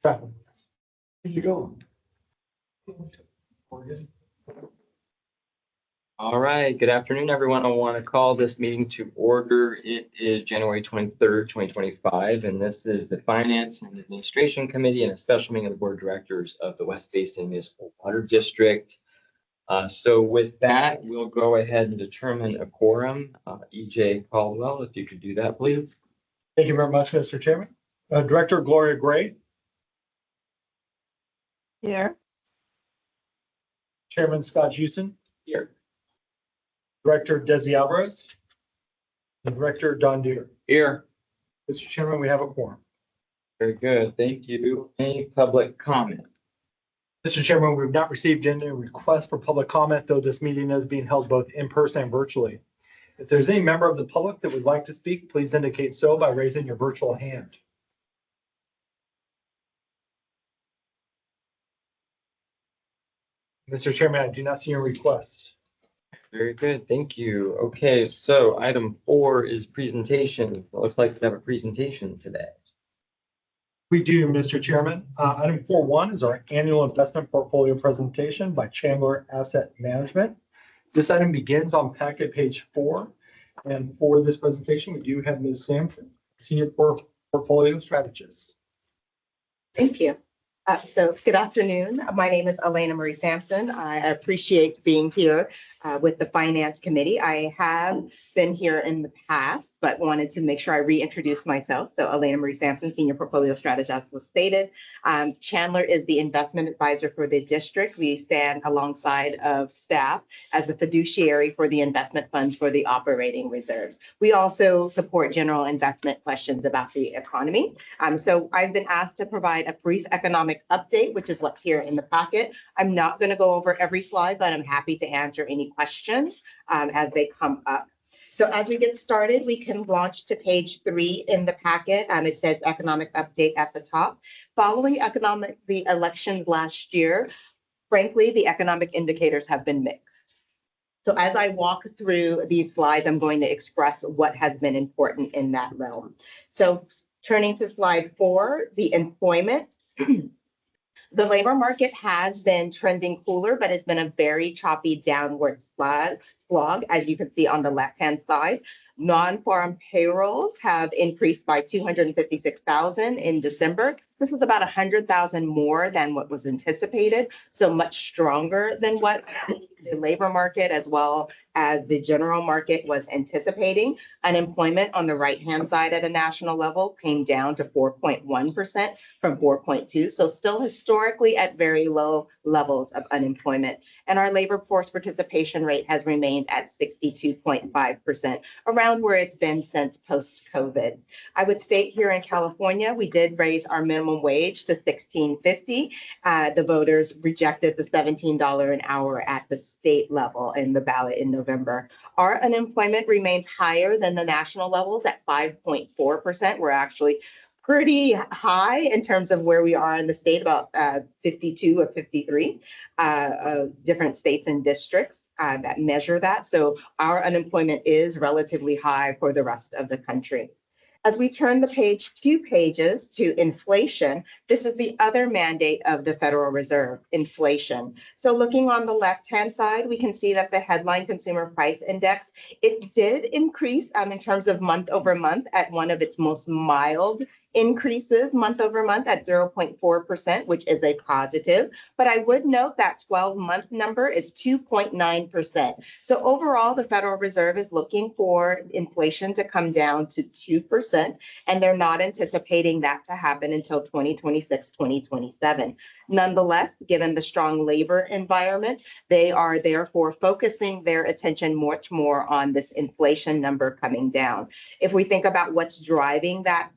How you doing? All right, good afternoon, everyone. I want to call this meeting to order. It is January 23rd, 2025, and this is the Finance and Administration Committee and a special meeting of the Board of Directors of the West Basin Municipal Water District. So with that, we'll go ahead and determine a quorum. EJ Caldwell, if you could do that, please. Thank you very much, Mr. Chairman. Director Gloria Gray, Here. Chairman Scott Houston, Here. Director Desi Alvarez, and Director Don Deere. Here. Mr. Chairman, we have a quorum. Very good, thank you. Any public comment? Mr. Chairman, we've not received any requests for public comment, though this meeting is being held both in person and virtually. If there's any member of the public that would like to speak, please indicate so by raising your virtual hand. Mr. Chairman, I do not see any requests. Very good, thank you. Okay, so item 4 is presentation. It looks like we have a presentation today. We do, Mr. Chairman. Item 4.1 is our annual investment portfolio presentation by Chandler Asset Management. This item begins on packet page 4. And for this presentation, we do have Ms. Sampson, Senior Portfolio Strategist. Thank you. So good afternoon. My name is Elena Marie Sampson. I appreciate being here with the Finance Committee. I have been here in the past, but wanted to make sure I reintroduce myself. So Elena Marie Sampson, Senior Portfolio Strategist, as was stated. Chandler is the investment advisor for the district. We stand alongside of staff as the fiduciary for the investment funds for the operating reserves. We also support general investment questions about the economy. So I've been asked to provide a brief economic update, which is what's here in the packet. I'm not going to go over every slide, but I'm happy to answer any questions as they come up. So as we get started, we can launch to page 3 in the packet. It says economic update at the top. Following the elections last year, frankly, the economic indicators have been mixed. So as I walk through these slides, I'm going to express what has been important in that realm. So turning to slide 4, the employment. The labor market has been trending cooler, but it's been a very choppy downward slog, as you can see on the left-hand side. Non-farm payrolls have increased by 256,000 in December. This was about 100,000 more than what was anticipated, so much stronger than what the labor market as well as the general market was anticipating. Unemployment on the right-hand side at a national level came down to 4.1% from 4.2%, so still historically at very low levels of unemployment. And our labor force participation rate has remained at 62.5%, around where it's been since post-COVID. I would state here in California, we did raise our minimum wage to $16.50. The voters rejected the $17 an hour at the state level in the ballot in November. Our unemployment remains higher than the national levels at 5.4%. We're actually pretty high in terms of where we are in the state, about 52 or 53 different states and districts that measure that. So our unemployment is relatively high for the rest of the country. As we turn the page 2 pages to inflation, this is the other mandate of the Federal Reserve, inflation. So looking on the left-hand side, we can see that the headline consumer price index, it did increase in terms of month over month at one of its most mild increases month over month at 0.4%, which is a positive. But I would note that 12-month number is 2.9%. So overall, the Federal Reserve is looking for inflation to come down to 2%, and they're not anticipating that to happen until 2026, 2027. Nonetheless, given the strong labor environment, they are therefore focusing their attention much more on this inflation number coming down. If we think about what's driving that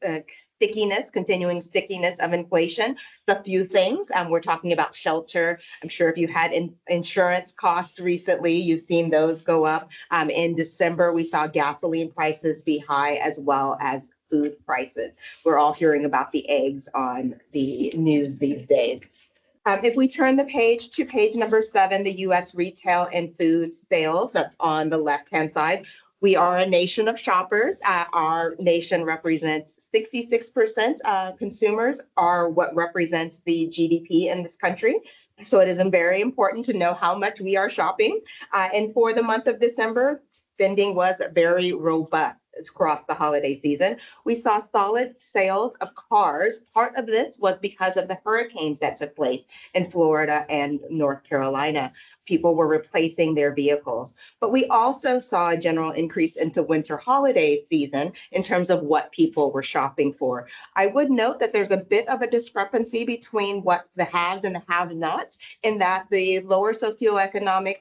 continuing stickiness of inflation, a few things. We're talking about shelter. I'm sure if you had insurance costs recently, you've seen those go up. In December, we saw gasoline prices be high as well as food prices. We're all hearing about the eggs on the news these days. If we turn the page to page number 7, the U.S. retail and food sales, that's on the left-hand side. We are a nation of shoppers. Our nation represents 66% consumers are what represents the GDP in this country. So it is very important to know how much we are shopping. And for the month of December, spending was very robust across the holiday season. We saw solid sales of cars. Part of this was because of the hurricanes that took place in Florida and North Carolina. People were replacing their vehicles. But we also saw a general increase into winter holiday season in terms of what people were shopping for. I would note that there's a bit of a discrepancy between what the haves and the have-nots, in that the lower socioeconomic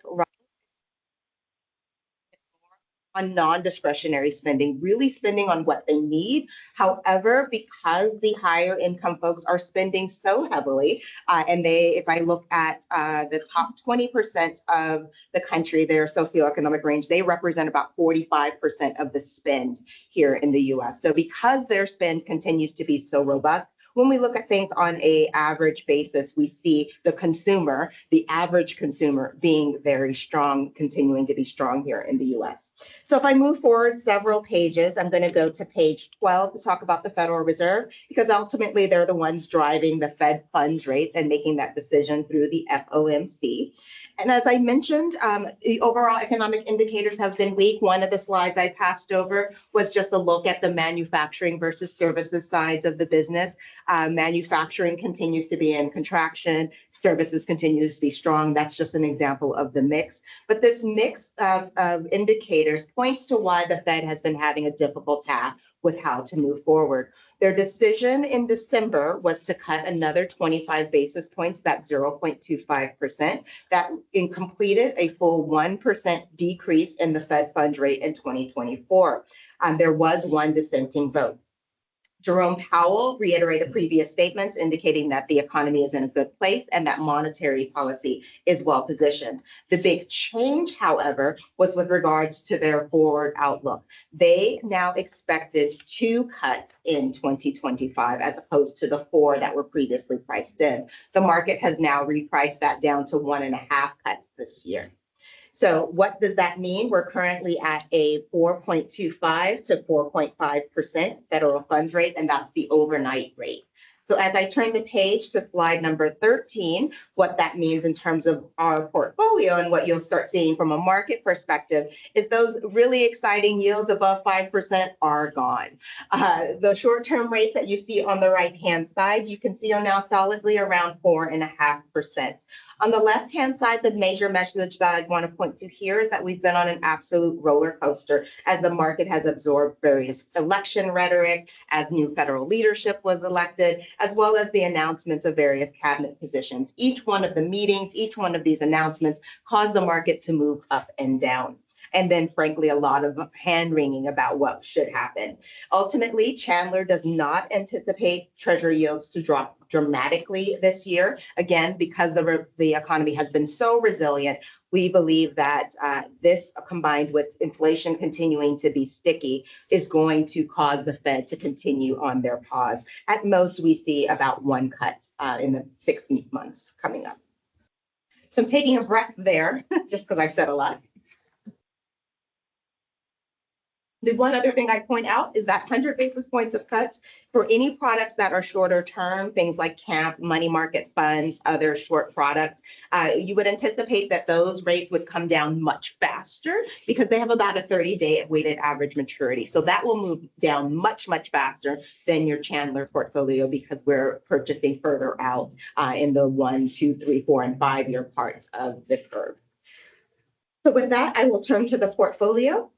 on non-discretionary spending, really spending on what they need. However, because the higher income folks are spending so heavily, and if I look at the top 20% of the country, their socioeconomic range, they represent about 45% of the spend here in the US. So because their spend continues to be so robust, when we look at things on an average basis, we see the average consumer being very strong, continuing to be strong here in the US. So if I move forward several pages, I'm going to go to page 12 to talk about the Federal Reserve, because ultimately they're the ones driving the Fed funds rate and making that decision through the FOMC. And as I mentioned, the overall economic indicators have been weak. One of the slides I passed over was just a look at the manufacturing versus services sides of the business. Manufacturing continues to be in contraction. Services continues to be strong. That's just an example of the mix. But this mix of indicators points to why the Fed has been having a difficult path with how to move forward. Their decision in December was to cut another 25 basis points, that's 0.25%. That completed a full 1% decrease in the Fed funds rate in 2024. There was one dissenting vote. Jerome Powell reiterated previous statements indicating that the economy is in a good place and that monetary policy is well positioned. The big change, however, was with regards to their forward outlook. They now expected 2 cuts in 2025 as opposed to the 4 that were previously priced in. The market has now repriced that down to 1.5 cuts this year. So what does that mean? We're currently at a 4.25 to 4.5% federal funds rate, and that's the overnight rate. So as I turn the page to slide number 13, what that means in terms of our portfolio and what you'll start seeing from a market perspective is those really exciting yields above 5% are gone. The short-term rates that you see on the right-hand side, you can see are now solidly around 4.5%. On the left-hand side, the major message that I'd want to point to here is that we've been on an absolute roller coaster as the market has absorbed various election rhetoric, as new federal leadership was elected, as well as the announcements of various cabinet positions. Each one of the meetings, each one of these announcements caused the market to move up and down. And then, frankly, a lot of hand-wringing about what should happen. Ultimately, Chandler does not anticipate Treasury yields to drop dramatically this year. Again, because the economy has been so resilient, we believe that this, combined with inflation continuing to be sticky, is going to cause the Fed to continue on their pause. At most, we see about 1 cut in the 6 months coming up. So I'm taking a breath there, just because I've said a lot. The one other thing I point out is that 100 basis points of cuts for any products that are shorter term, things like CAMP, money market funds, other short products, you would anticipate that those rates would come down much faster because they have about a 30-day weighted average maturity. So that will move down much, much faster than your Chandler portfolio because we're purchasing further out in the 1, 2, 3, 4, and 5-year parts of the curve. So with that, I will turn to the portfolio.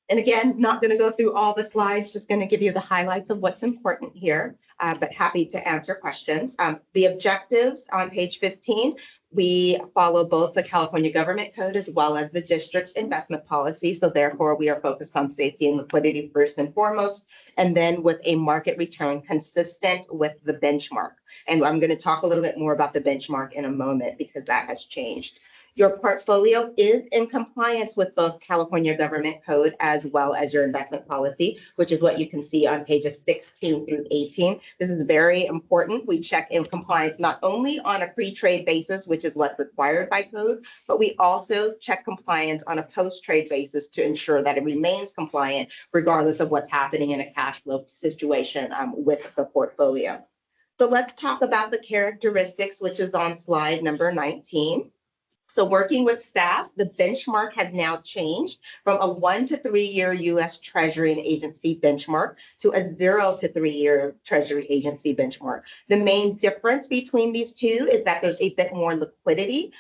And again, not going to go through all the slides, just going to give you the highlights of what's important here, but happy to answer questions. The objectives on page 15, we follow both the California Government Code as well as the district's investment policy. So therefore, we are focused on safety and liquidity first and foremost, and then with a market return consistent with the benchmark. And I'm going to talk a little bit more about the benchmark in a moment because that has changed. Your portfolio is in compliance with both California Government Code as well as your investment policy, which is what you can see on pages 16 through 18. This is very important. We check in compliance not only on a pre-trade basis, which is what's required by code, but we also check compliance on a post-trade basis to ensure that it remains compliant regardless of what's happening in a cash flow situation with the portfolio. So let's talk about the characteristics, which is on slide number 19. So working with staff, the benchmark has now changed from a 1 to 3 year US Treasury and agency benchmark to a 0 to 3 year Treasury agency benchmark. The main difference between these two is that there's a bit more liquidity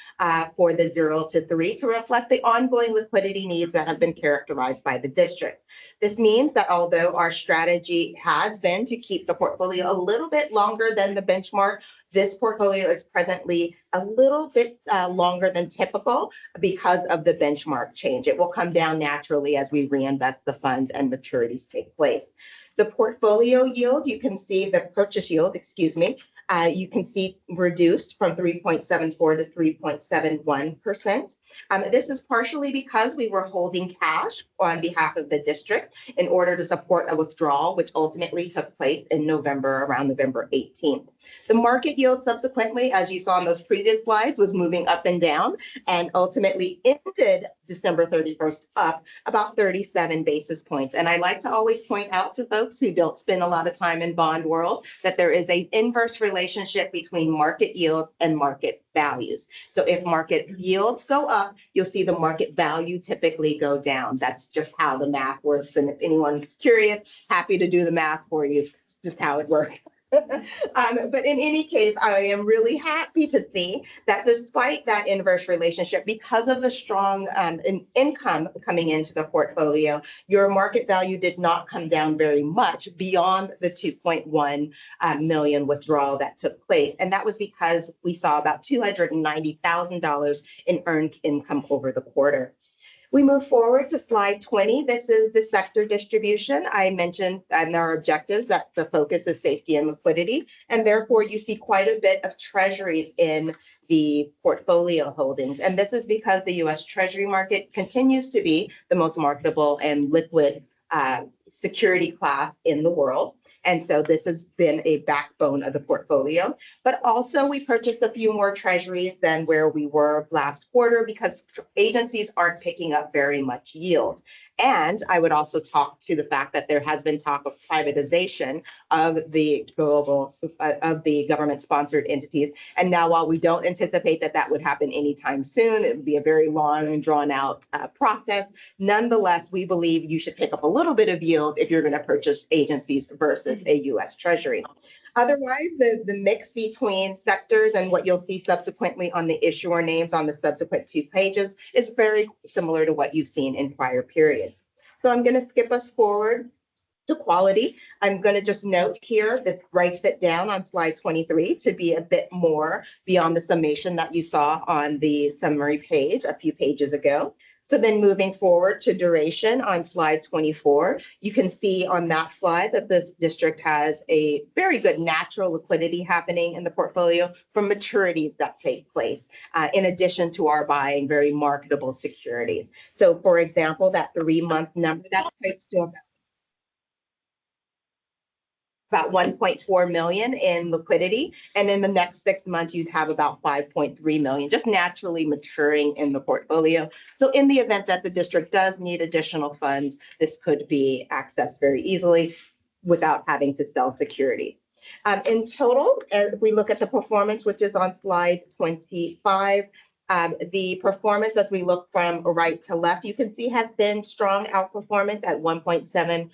for the 0 to 3 to reflect the ongoing liquidity needs that have been characterized by the district. This means that although our strategy has been to keep the portfolio a little bit longer than the benchmark, this portfolio is presently a little bit longer than typical because of the benchmark change. It will come down naturally as we reinvest the funds and maturities take place. The portfolio yield, you can see the purchase yield, you can see reduced from 3.74 to 3.71%. This is partially because we were holding cash on behalf of the district in order to support a withdrawal, which ultimately took place in November, around November 18th. The market yield subsequently, as you saw in those previous slides, was moving up and down and ultimately ended December 31st up about 37 basis points. And I like to always point out to folks who don't spend a lot of time in bond world that there is an inverse relationship between market yield and market values. So if market yields go up, you'll see the market value typically go down. That's just how the math works. And if anyone's curious, happy to do the math for you. It's just how it works. But in any case, I am really happy to see that despite that inverse relationship, because of the strong income coming into the portfolio, your market value did not come down very much beyond the 2.1 million withdrawal that took place. And that was because we saw about $290,000 in earned income over the quarter. We move forward to slide 20. This is the sector distribution. I mentioned in our objectives that the focus is safety and liquidity, and therefore you see quite a bit of treasuries in the portfolio holdings. And this is because the US Treasury market continues to be the most marketable and liquid security class in the world. And so this has been a backbone of the portfolio. But also we purchased a few more treasuries than where we were last quarter because agencies aren't picking up very much yield. And I would also talk to the fact that there has been talk of privatization of the government-sponsored entities. And now, while we don't anticipate that that would happen anytime soon, it would be a very long and drawn-out process. Nonetheless, we believe you should pick up a little bit of yield if you're going to purchase agencies versus a U.S. Treasury. Otherwise, the mix between sectors and what you'll see subsequently on the issuer names on the subsequent 2 pages is very similar to what you've seen in prior periods. So I'm going to skip us forward to quality. I'm going to just note here that writes it down on slide 23 to be a bit more beyond the summation that you saw on the summary page a few pages ago. So then moving forward to duration on slide 24, you can see on that slide that this district has a very good natural liquidity happening in the portfolio from maturities that take place, in addition to our buying very marketable securities. So for example, that 3-month number, that equates to about 1.4 million in liquidity. And in the next 6 months, you'd have about 5.3 million just naturally maturing in the portfolio. So in the event that the district does need additional funds, this could be accessed very easily without having to sell securities. In total, as we look at the performance, which is on slide 25, the performance as we look from right to left, you can see has been strong outperformance at 1.71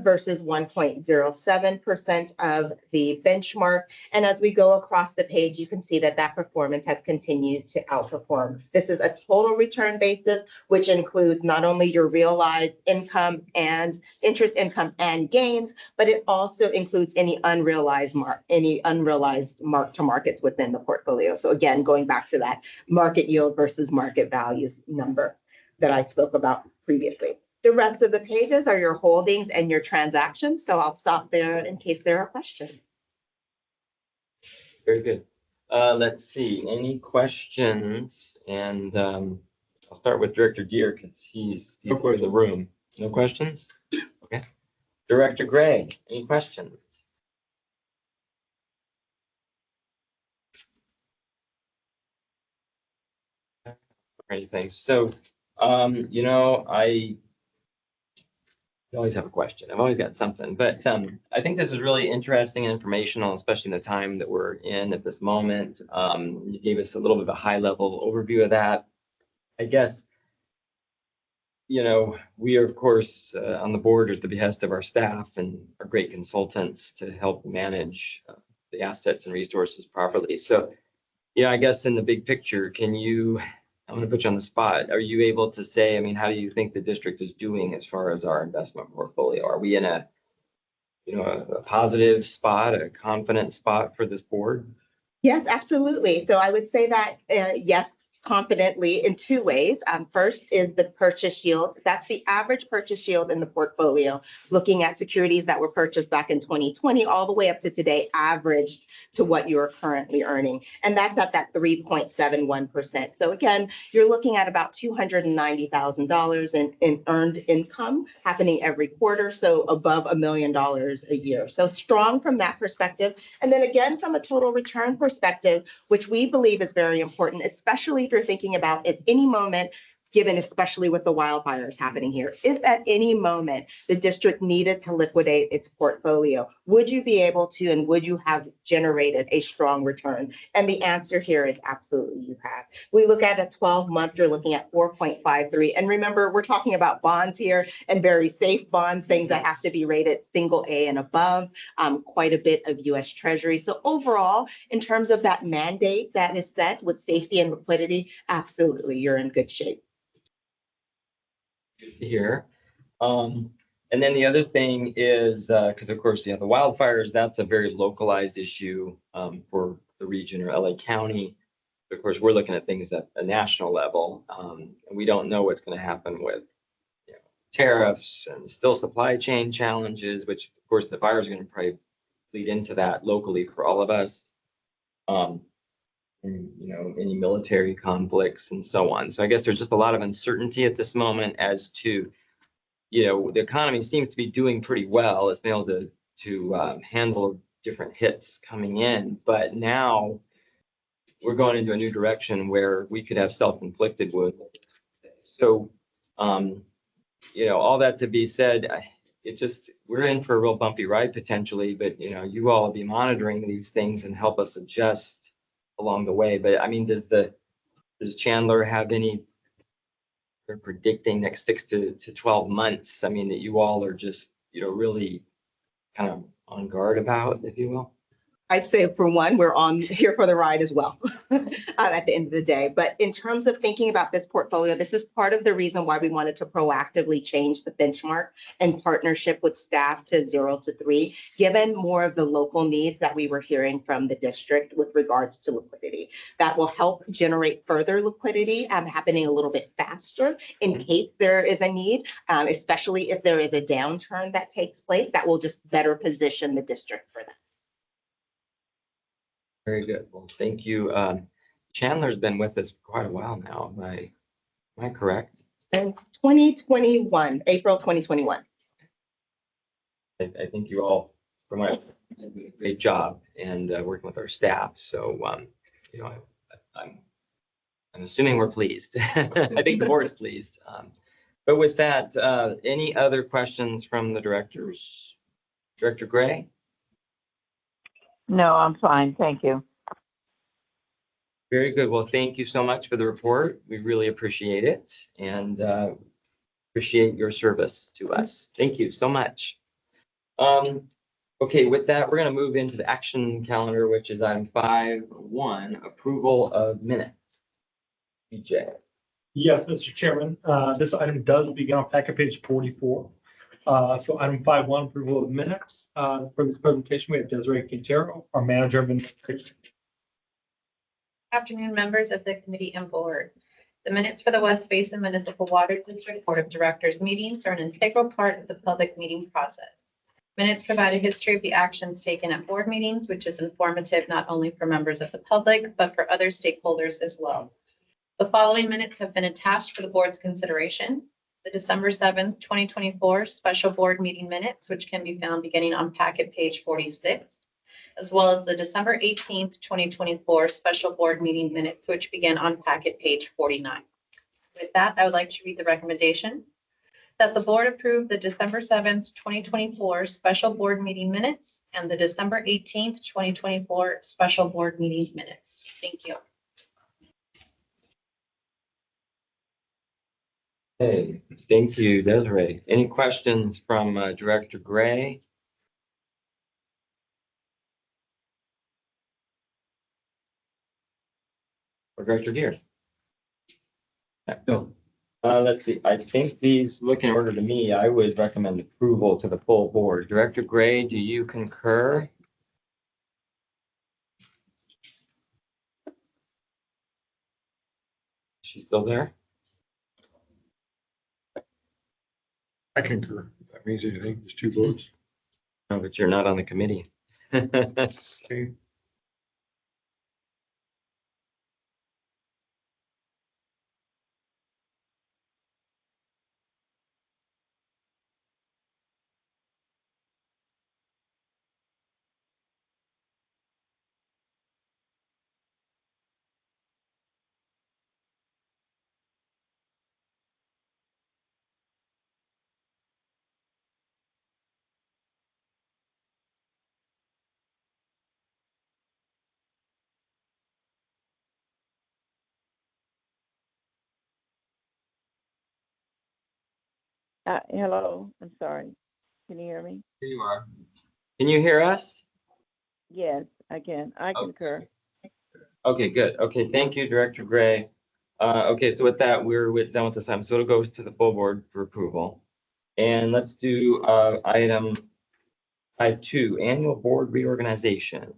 versus 1.07% of the benchmark. And as we go across the page, you can see that that performance has continued to outperform. This is a total return basis, which includes not only your realized income and interest income and gains, but it also includes any unrealized mark to markets within the portfolio. So again, going back to that market yield versus market values number that I spoke about previously. The rest of the pages are your holdings and your transactions. So I'll stop there in case there are questions. Very good. Let's see, any questions? And I'll start with Director Gear because he's in the room. No questions? Okay. Director Gray, any questions? Anything. So, I always have a question. I've always got something, but I think this is really interesting and informational, especially in the time that we're in at this moment. You gave us a little bit of a high level overview of that. I guess, we are, of course, on the board at the behest of our staff and our great consultants to help manage the assets and resources properly. So, I guess in the big picture, I'm going to put you on the spot. Are you able to say, how do you think the district is doing as far as our investment portfolio? Are we in a positive spot, a confident spot for this board? Yes, absolutely. So I would say that, yes, confidently in two ways. First is the purchase yield. That's the average purchase yield in the portfolio, looking at securities that were purchased back in 2020 all the way up to today, averaged to what you are currently earning. And that's at that 3.71%. So again, you're looking at about $290,000 in earned income happening every quarter. So above $1 million a year. So strong from that perspective. And then again, from a total return perspective, which we believe is very important, especially if you're thinking about at any moment, given especially with the wildfires happening here, if at any moment the district needed to liquidate its portfolio, would you be able to, and would you have generated a strong return? And the answer here is absolutely you have. We look at a 12-month, you're looking at 4.53. And remember, we're talking about bonds here and very safe bonds, things that have to be rated single A and above, quite a bit of US Treasury. So overall, in terms of that mandate that is set with safety and liquidity, absolutely, you're in good shape. Good to hear. And then the other thing is, because of course, the wildfires, that's a very localized issue for the region or LA County. Of course, we're looking at things at a national level, and we don't know what's going to happen with tariffs and still supply chain challenges, which of course the fire is going to probably lead into that locally for all of us. And, any military conflicts and so on. So I guess there's just a lot of uncertainty at this moment as to, the economy seems to be doing pretty well. It's been able to handle different hits coming in, but now we're going into a new direction where we could have self-inflicted wounds. So, all that to be said, we're in for a real bumpy ride potentially, but you all will be monitoring these things and help us adjust along the way. But does Chandler have any, they're predicting next 6 to 12 months, that you all are just, really kind of on guard about, if you will? I'd say for one, we're on here for the ride as well at the end of the day. But in terms of thinking about this portfolio, this is part of the reason why we wanted to proactively change the benchmark in partnership with staff to 0 to 3, given more of the local needs that we were hearing from the district with regards to liquidity. That will help generate further liquidity happening a little bit faster in case there is a need, especially if there is a downturn that takes place. That will just better position the district for that. Very good. Well, thank you. Chandler's been with us for quite a while now. Am I correct? Since 2021, April 2021. I think you all, for my great job and working with our staff. So, I'm assuming we're pleased. I think the board is pleased. But with that, any other questions from the directors? Director Gray? No, I'm fine. Thank you. Very good. Well, thank you so much for the report. We really appreciate it and appreciate your service to us. Thank you so much. Okay, with that, we're going to move into the action calendar, which is item 5.1, approval of minutes. BJ. Yes, Mr. Chairman, this item does begin on packet page 44. So item 5.1, approval of minutes. For this presentation, we have Desiree Quintero, our manager of administration. Afternoon, members of the committee and board. The minutes for the West Basin Municipal Water District Board of Directors meetings are an integral part of the public meeting process. Minutes provide a history of the actions taken at board meetings, which is informative not only for members of the public, but for other stakeholders as well. The following minutes have been attached for the board's consideration. The December 7th, 2024 special board meeting minutes, which can be found beginning on packet page 46, as well as the December 18th, 2024 special board meeting minutes, which begin on packet page 49. With that, I would like to read the recommendation that the board approve the December 7th, 2024 special board meeting minutes and the December 18th, 2024 special board meeting minutes. Thank you. Hey, thank you, Desiree. Any questions from Director Gray? Or Director Gear? No. Let's see, I think these look in order to me. I would recommend approval to the full board. Director Gray, do you concur? She's still there? I concur. If that means anything. There's two votes. No, but you're not on the committee. Okay. Hello, I'm sorry. Can you hear me? Here you are. Can you hear us? Yes, I can. I concur. Okay, good. Okay, thank you, Director Gray. Okay, so with that, done with this item. So it'll go to the full board for approval. And let's do item 5.2, annual board reorganization.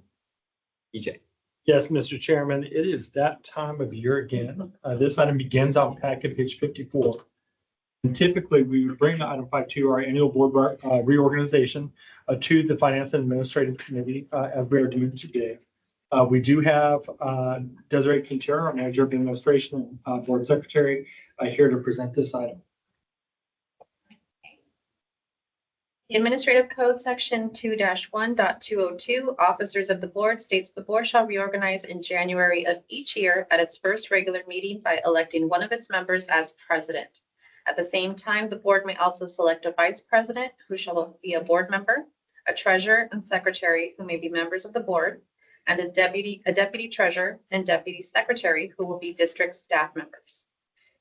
EJ. Yes, Mr. Chairman, it is that time of year again. This item begins on packet page 54. And typically, we would bring the item 5.2, our annual board reorganization, to the Finance and Administrative Committee, as we are doing today. We do have Desiree Quintero, our Manager of the Administration and Board Secretary, here to present this item. The Administrative Code Section 2-1.202, Officers of the Board states the board shall reorganize in January of each year at its first regular meeting by electing one of its members as president. At the same time, the board may also select a vice president who shall be a board member, a treasurer and secretary who may be members of the board, and a deputy treasurer and deputy secretary who will be district staff members.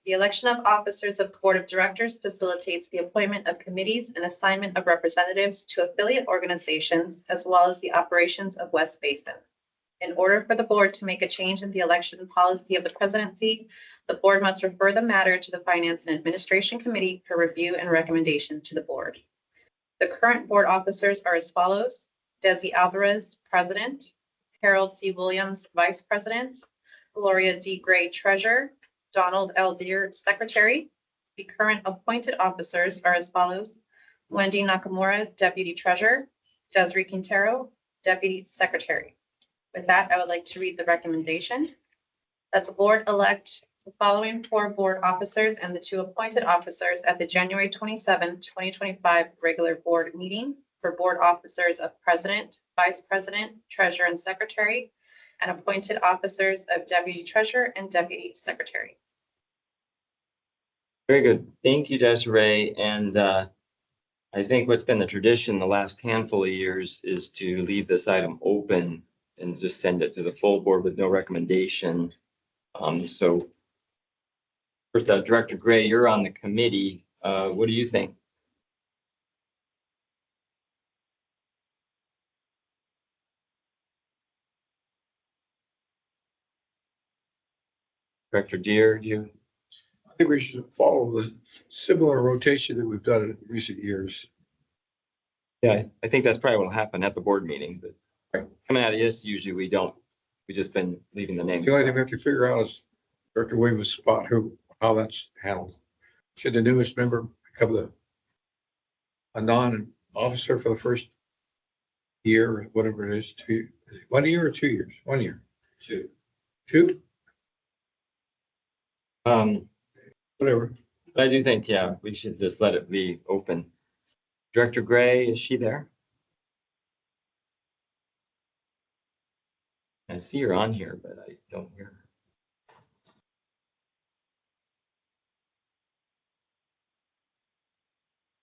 The election of officers of the Board of Directors facilitates the appointment of committees and assignment of representatives to affiliate organizations, as well as the operations of West Basin. In order for the board to make a change in the election policy of the presidency, the board must refer the matter to the Finance and Administration Committee for review and recommendation to the board. The current board officers are as follows: Desi Alvarez, President; Harold C. Williams, Vice President; Gloria D. Gray, Treasurer; Donald L. Deere, Secretary. The current appointed officers are as follows: Wendy Nakamura, Deputy Treasurer; Desiree Quintero, Deputy Secretary. With that, I would like to read the recommendation that the board elect the following 4 board officers and the 2 appointed officers at the January 27, 2025 regular board meeting for board officers of President, Vice President, Treasurer, and Secretary, and appointed officers of Deputy Treasurer and Deputy Secretary. Very good. Thank you, Desiree. And I think what's been the tradition the last handful of years is to leave this item open and just send it to the full board with no recommendation. So first, Director Gray, you're on the committee. What do you think? Director Deere, you? I think we should follow the similar rotation that we've done in recent years. Yeah, I think that's probably what will happen at the board meeting, but coming out of this, usually we don't. We've just been leaving the names. The only thing we have to figure out is Director Williams' spot, how that's handled. Should the newest member become a officer for the first year, whatever it is, 1 year or 2 years? 1 year. Two. 2, Um, whatever. but I do think, yeah, we should just let it be open. Director Gray, is she there? I see her on here, but I don't hear her.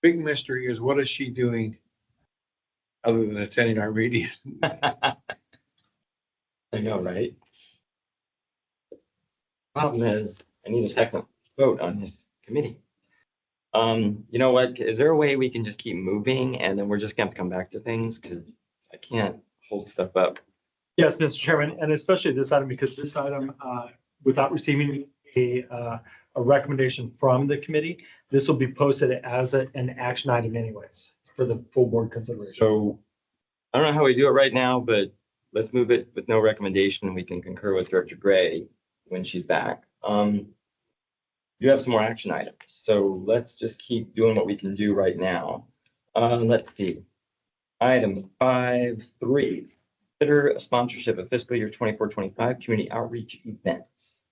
Big mystery is what is she doing other than attending our meetings? I know, right? Problem is, I need a second vote on this committee. You know what? Is there a way we can just keep moving and then we're just gonna have to come back to things? Cause I can't hold stuff up. Yes, Mr. Chairman, and especially this item, because this item, without receiving a recommendation from the committee, this will be posted as an action item anyways for the full board consideration. So I don't know how we do it right now, but let's move it with no recommendation. We can concur with Director Gray when she's back. You have some more action items, so let's just keep doing what we can do right now. Let's see. Item 5.3, consider a sponsorship of fiscal year 24-25 community outreach events.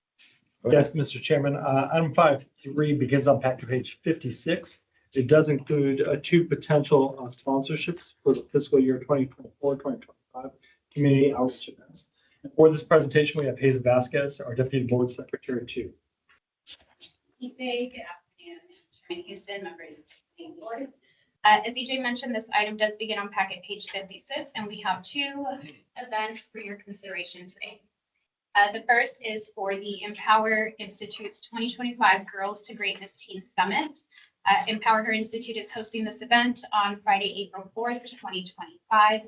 Go ahead. Yes, Mr. Chairman, item 5.3 begins on page 56. It does include two potential sponsorships for the fiscal year 2024-2025 community outreach events. And for this presentation, we have Hazel Vasquez, our Deputy Board Secretary, too. Good afternoon, Chairman Houston, members of the planning board. As EJ mentioned, this item does begin on packet page 56, and we have two events for your consideration today. The first is for the Empower Institute's 2025 Girls to Greatness Teen Summit. Empower Her Institute is hosting this event on Friday, April 4th, 2025.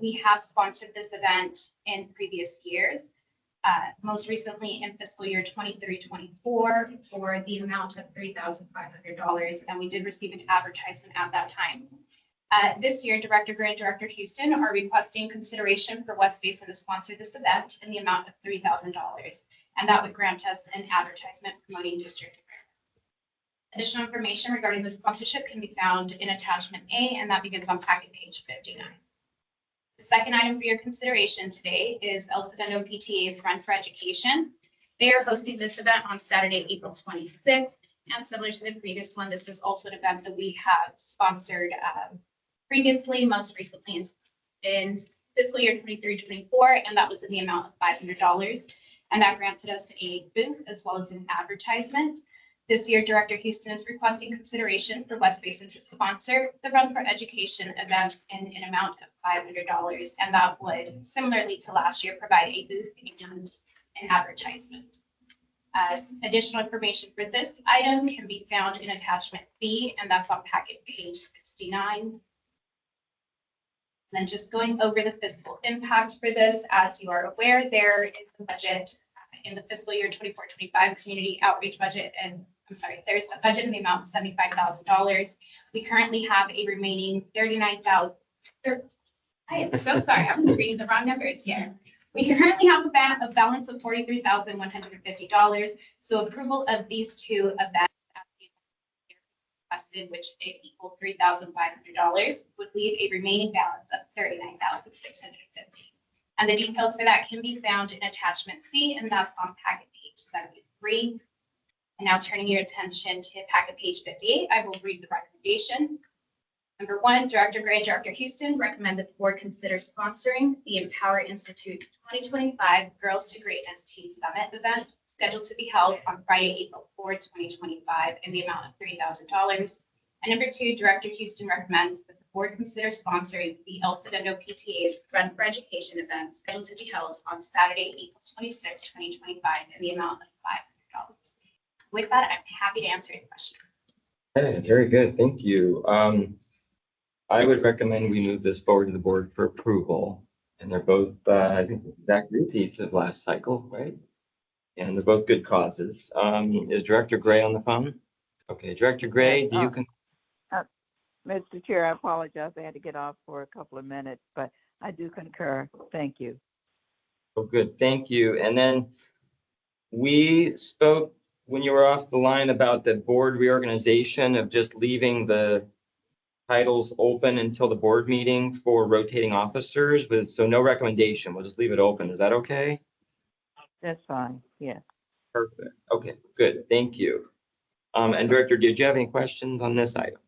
We have sponsored this event in previous years. Most recently in fiscal year 23-24 for the amount of $3,500, and we did receive an advertisement at that time. This year, Director Gray and Director Houston are requesting consideration for West Basin to sponsor this event in the amount of $3,000, and that would grant us an advertisement promoting district awareness. Additional information regarding the sponsorship can be found in attachment A, and that begins on packet page 59. The second item for your consideration today is El Segundo PTA's Run for Education. They are hosting this event on Saturday, April 26th. And similar to the previous one, this is also an event that we have sponsored previously, most recently in fiscal year 23-24, and that was in the amount of $500. And that granted us a booth as well as an advertisement. This year, Director Houston is requesting consideration for West Basin to sponsor the Run for Education event in an amount of $500. And that would, similarly to last year, provide a booth and an advertisement. Additional information for this item can be found in attachment B, and that's on packet page 69. And then just going over the fiscal impacts for this, as you are aware, there is a budget in the fiscal year 24-25 community outreach budget, and there's a budget in the amount of $75,000. We currently have a remaining $39,000. I am so sorry, I was reading the wrong numbers here. We currently have a balance of $43,150. So approval of these two events requested, which equal $3,500, would leave a remaining balance of $39,650. And the details for that can be found in attachment C, and that's on packet page 73. And now turning your attention to packet page 58, I will read the recommendation. Number one, Director Gray and Director Houston recommend that the board consider sponsoring the Empower Institute 2025 Girls to Greatness Teen Summit event scheduled to be held on Friday, April 4th, 2025 in the amount of $3,000. And number two, Director Houston recommends that the board consider sponsoring the El Segundo PTA's Run for Education event scheduled to be held on Saturday, April 26th, 2025 in the amount of $500. With that, I'm happy to answer your question. Okay, very good. Thank you. I would recommend we move this forward to the board for approval. And they're both, I think, exact repeats of last cycle, right? And they're both good causes. Is Director Gray on the phone? Okay, Director Gray, do you? Mr. Chair, I apologize. I had to get off for a couple of minutes, but I do concur. Thank you. Oh, good. Thank you. And then we spoke when you were off the line about the board reorganization of just leaving the titles open until the board meeting for rotating officers so no recommendation. We'll just leave it open. Is that okay? That's fine, yes. Perfect. Okay, good. Thank you. And Director, did you have any questions on this item?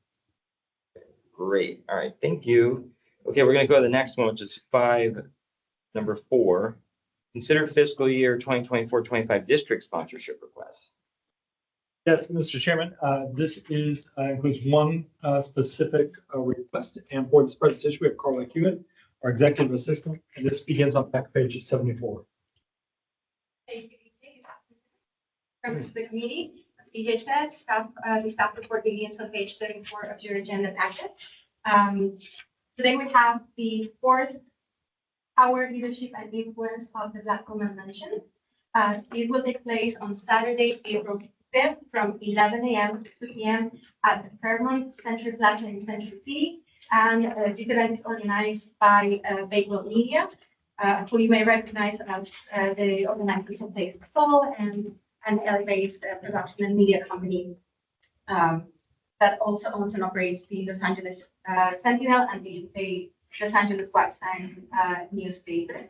Great. All right, thank you. Okay, we're gonna go to the next one, which is number 4. Consider fiscal year 2024-25 district sponsorship request. Yes, Mr. Chairman, this includes one specific request, and for this presentation, we have Carla Hewitt, our executive assistant, and this begins on back page 74. Members of the committee, DJ said, the staff report begins on page 74 of your agenda packet. Today we have the 4th Power, Leadership, and Influence of the Black Women Mention. It will take place on Saturday, April 5th from 11 a.m. to 2 p.m. at the Fairmont Central Plaza in Central City. And this event is organized by Bakewell Media, who you may recognize as the organizers of Place Soul and an LA-based production and media company that also owns and operates the Los Angeles Sentinel and the Los Angeles White Sign newspaper.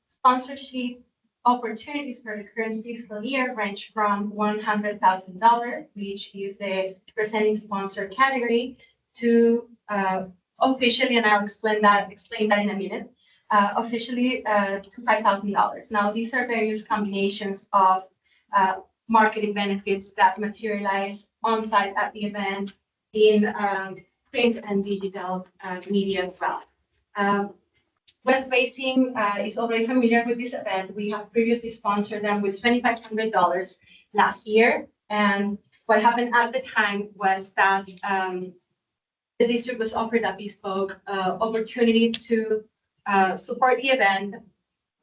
Sponsorship opportunities for the current fiscal year range from $100,000, which is the presenting sponsor category, to officially, and I'll explain that in a minute, officially to $5,000. Now, these are various combinations of marketing benefits that materialize on site at the event in print and digital media as well. West Basin is already familiar with this event. We have previously sponsored them with $2,500 last year. And what happened at the time was that the district was offered a bespoke opportunity to support the event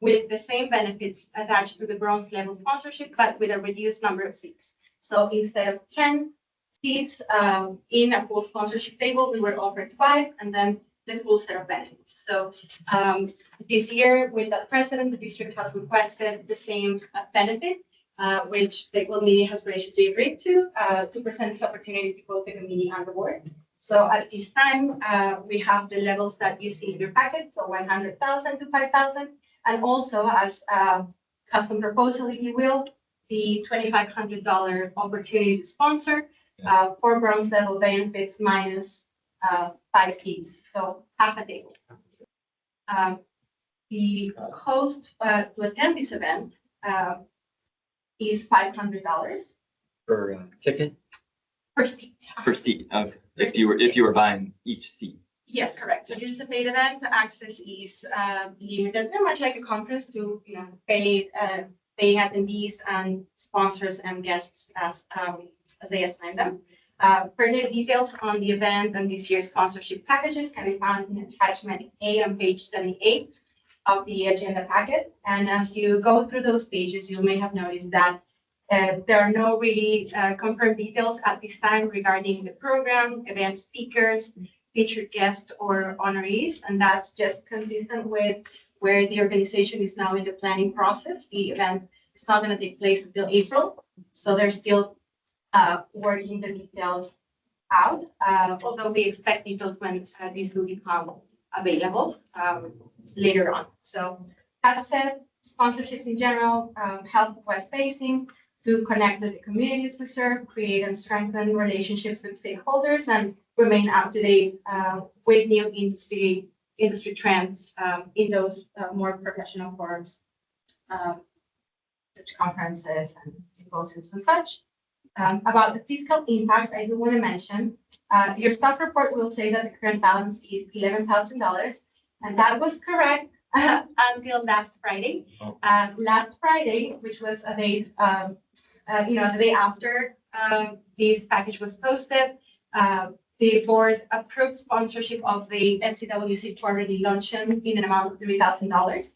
with the same benefits attached to the bronze level sponsorship, but with a reduced number of seats. So instead of 10 seats in a full sponsorship table, we were offered 5, and then the full set of benefits. So this year, with the president, the district has requested the same benefit, which the committee has graciously agreed to present this opportunity to both the committee and the board. So at this time, we have the levels that you see in your packet, so 100,000 to 5,000, and also as a custom proposal, if you will, the $2,500 opportunity to sponsor for bronze level benefits minus 5 seats, so half a table. The cost to attend this event is $500 Per ticket? per seat. Per seat, okay. If you were buying each seat. Yes, correct. So this is a paid event. The access is limited, very much like a conference, to paying attendees and sponsors and guests as they assign them. Further details on the event and this year's sponsorship packages can be found in attachment A on page 78 of the agenda packet. And as you go through those pages, you may have noticed that there are no really confirmed details at this time regarding the program, event speakers, featured guests, or honorees. And that's just consistent with where the organization is now in the planning process. The event is not going to take place until April. So they're still working the details out, although we expect details when these will become available later on. So as said, sponsorships in general help West Basin to connect with the communities we serve, create and strengthen relationships with stakeholders, and remain up to date with new industry trends in those more professional forums, such conferences and symposiums and such. About the fiscal impact, I do want to mention, your staff report will say that the current balance is $11,000, and that was correct until last Friday. Last Friday, which was a day, the day after this package was posted, the board approved sponsorship of the NCWC quarterly luncheon in an amount of $3,000.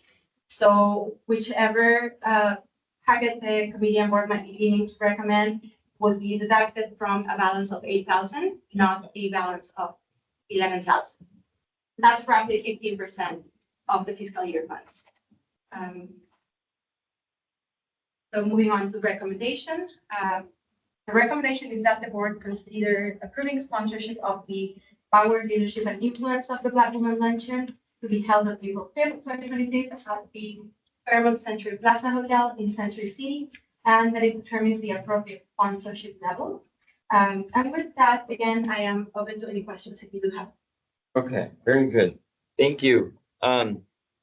So whichever packet the committee and board might be leaning to recommend would be deducted from a balance of $8,000, not a balance of $11,000. That's roughly 15% of the fiscal year funds. So moving on to recommendation. The recommendation is that the board consider approving sponsorship of the Power, Leadership, and Influence of the Black Woman Luncheon to be held on April 5th, 2025 at the Fairmont Century Plaza Hotel in Century City, and that it determines the appropriate sponsorship level. And with that, again, I am open to any questions if you do have. Okay, very good. Thank you.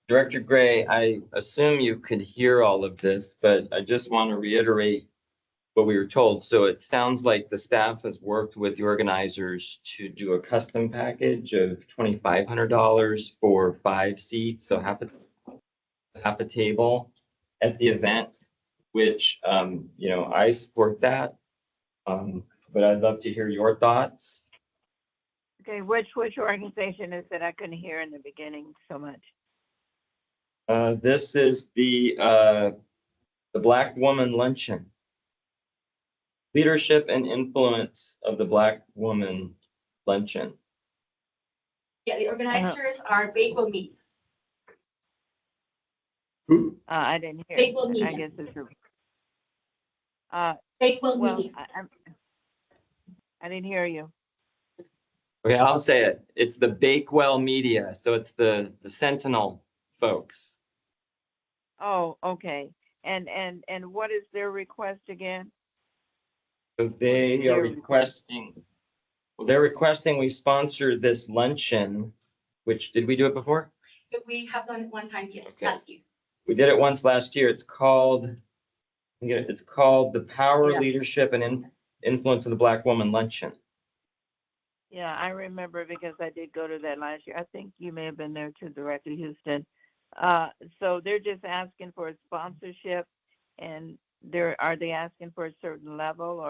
Director Gray, I assume you could hear all of this, but I just want to reiterate what we were told. So it sounds like the staff has worked with the organizers to do a custom package of $2,500 for 5 seats, so half a table at the event, which, I support that. But I'd love to hear your thoughts. Okay, which organization is it? I couldn't hear in the beginning so much. This is the Black Woman Luncheon. Leadership and Influence of the Black Woman Luncheon. Yeah, the organizers are Bakewell Media. Who? I didn't hear. Bakewell Media. I guess it's Bakewell well, Media. I didn't hear you. Okay, I'll say it. It's the Bakewell Media, so it's the Sentinel folks. Oh, okay. And what is their request again? So they are requesting, they're requesting we sponsor this luncheon, which, did we do it before? We have done it one time, yes, Okay. last year. We did it once last year. It's called the Power, Yeah. Leadership, and Influence of the Black Woman Luncheon. Yeah, I remember because I did go to that last year. I think you may have been there too, Director Houston. So they're just asking for a sponsorship, and are they asking for a certain level,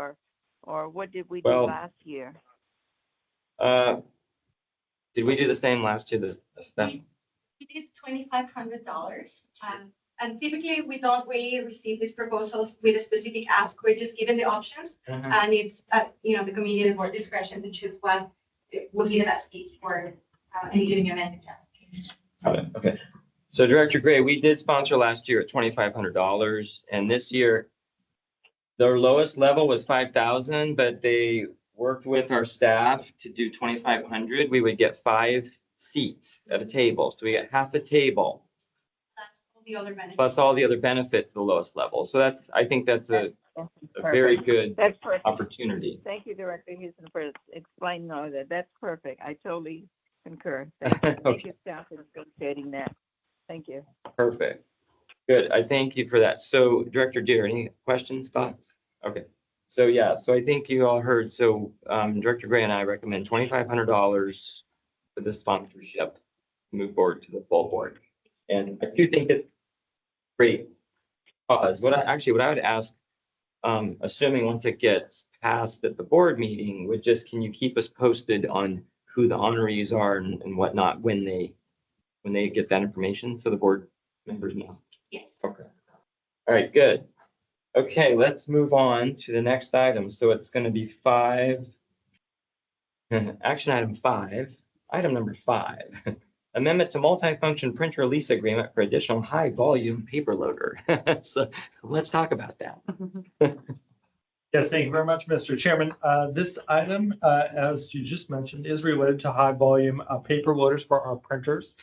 or what did we do Well, last year? Did we do the same last year, the special? We did $2,500. And typically we don't really receive these proposals with a specific ask. We're just given the options, and it's the committee and board discretion to choose what will be the best fit for any given event. If that's the case. Got it. Okay. So Director Gray, we did sponsor last year at $2,500, and this year their lowest level was 5,000, but they worked with our staff to do 2,500. We would get 5 seats at a table, so we get half a table That's all the other benefits. plus all the other benefits at the lowest level. So I think that's a very good That's perfect. opportunity. Thank you, Director Houston, for explaining all of that. That's perfect. I totally concur. Thank you. Thank Okay. you, staff, for negotiating that. Thank you. Perfect. Good. I thank you for that. So Director Deere, any questions, thoughts? Okay. So yeah, so I think you all heard. So Director Gray and I recommend $2,500 for this sponsorship to move forward to the full board. And I do think it's great cause. What I would ask, assuming once it gets passed at the board meeting, can you keep us posted on who the honorees are and whatnot when they get that information so the board members know? Yes. Okay. All right, good. Okay, let's move on to the next item. So it's going to be 5. Action item 5, item number 5. Amendment to multifunction printer lease agreement for additional high volume paper loader. So let's talk about that. Yes, thank you very much, Mr. Chairman. This item, as you just mentioned, is related to high volume paper loaders for our printers.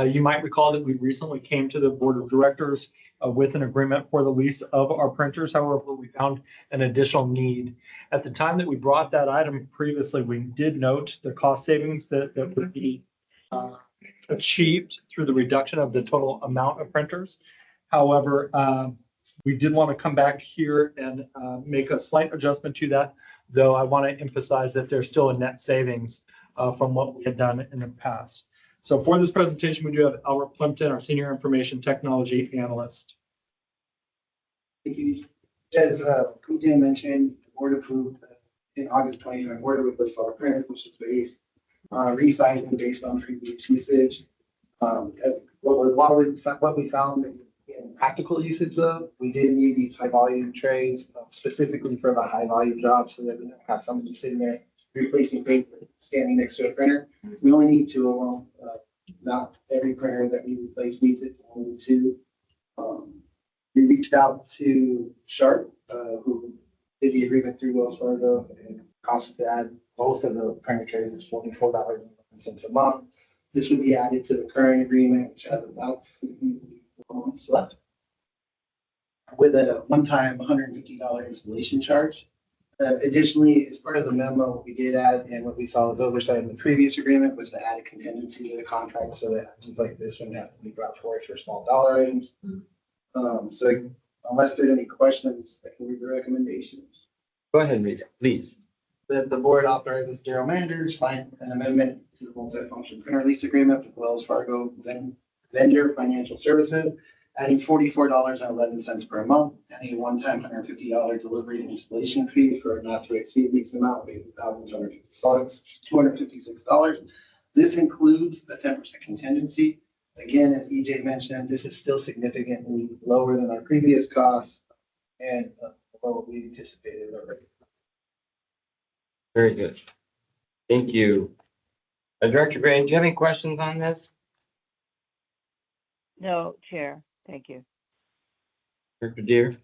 You might recall that we recently came to the board of directors with an agreement for the lease of our printers. However, we found an additional need. At the time that we brought that item previously, we did note the cost savings that would be achieved through the reduction of the total amount of printers. However, we did want to come back here and make a slight adjustment to that, though I want to emphasize that there's still a net savings from what we had done in the past. So for this presentation, we do have Albert Plimpton, our Senior Information Technology Analyst. Thank you. As PJ mentioned, the board approved in August 2024 to replace all the printers, which is based resizing based on previous usage. What we found in practical usage though, we did need these high volume trays specifically for the high volume jobs so that we don't have somebody sitting there replacing paper standing next to a printer. We only need 2 of them. Not every printer that we replace needs it, only 2. We reached out to Sharp, who did the agreement through Wells Fargo, and Cost to add both of the printer trays is $44.11 a month. This would be added to the current agreement, which has about 54 months left, with a one-time $150 installation charge. Additionally, as part of the memo, what we did add, and what we saw as oversight in the previous agreement, was to add a contingency to the contract so that items like this wouldn't have to be brought forward for small dollar items. So unless there's any questions, I can read the recommendations. Go ahead, Rita, please. That the board authorizes general manager to sign an amendment to the multi-function printer lease agreement with Wells Fargo Vendor Financial Services, adding $44.11 per month, and a one-time $150 delivery and installation fee for not to exceed lease amount of $8,256. This includes the 10% contingency. Again, as EJ mentioned, this is still significantly lower than our previous costs and below what we anticipated already. Very good. Thank you. Director Gray, do you have any questions on this? No, Chair, thank you. Director Deere?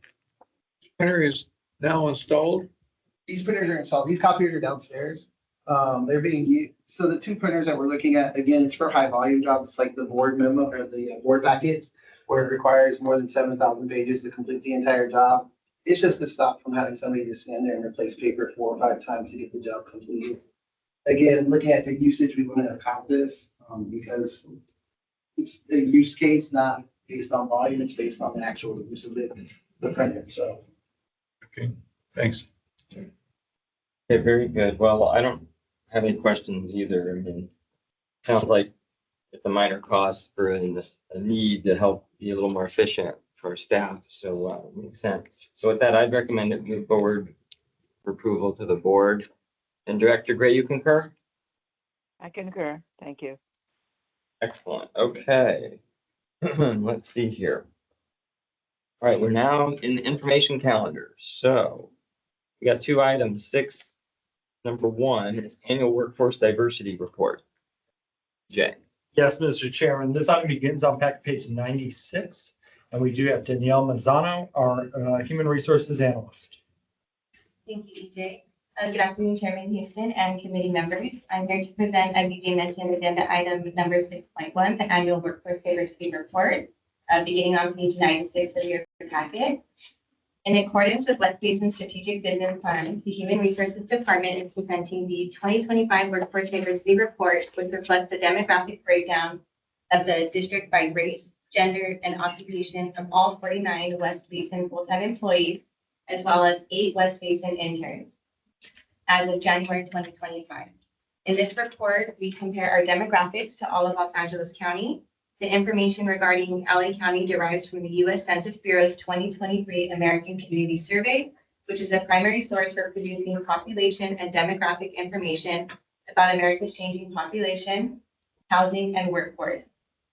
Printer is now installed. These printers are installed. These copiers are downstairs. They're being used. So the two printers that we're looking at, again, it's for high volume jobs. It's like the board memo or the board packets where it requires more than 7,000 pages to complete the entire job. It's just to stop from having somebody just stand there and replace paper 4 or 5 times to get the job completed. Again, looking at the usage, we want to account this because it's a use case, not based on volume. It's based on the actual use of the printer. So. Okay, thanks. Okay, very good. Well, I don't have any questions either. I mean, sounds like it's a minor cost for a need to help be a little more efficient for staff. So makes sense. So with that, I'd recommend it move forward for approval to the board. And Director Gray, you concur? I concur. Thank you. Excellent. Okay. Let's see here. All right, we're now in the information calendar. So we got 2 items. 6, number 1 is annual workforce diversity report. Jay. Yes, Mr. Chairman, this item begins on packet page 96, and we do have Danielle Manzano, our human resources analyst. Thank you, EJ. Good afternoon, Chairman Houston and committee members. I'm here to present, as EJ mentioned, agenda item number 6.1, the annual workforce diversity report, beginning on page 96 of your packet. In accordance with West Basin Strategic Business Plan, the Human Resources Department is presenting the 2025 Workforce Diversity Report, which reflects the demographic breakdown of the district by race, gender, and occupation of all 49 West Basin full-time employees, as well as 8 West Basin interns as of January 2025. In this report, we compare our demographics to all of Los Angeles County. The information regarding LA County derives from the U.S. Census Bureau's 2023 American Community Survey, which is the primary source for producing population and demographic information about America's changing population, housing, and workforce.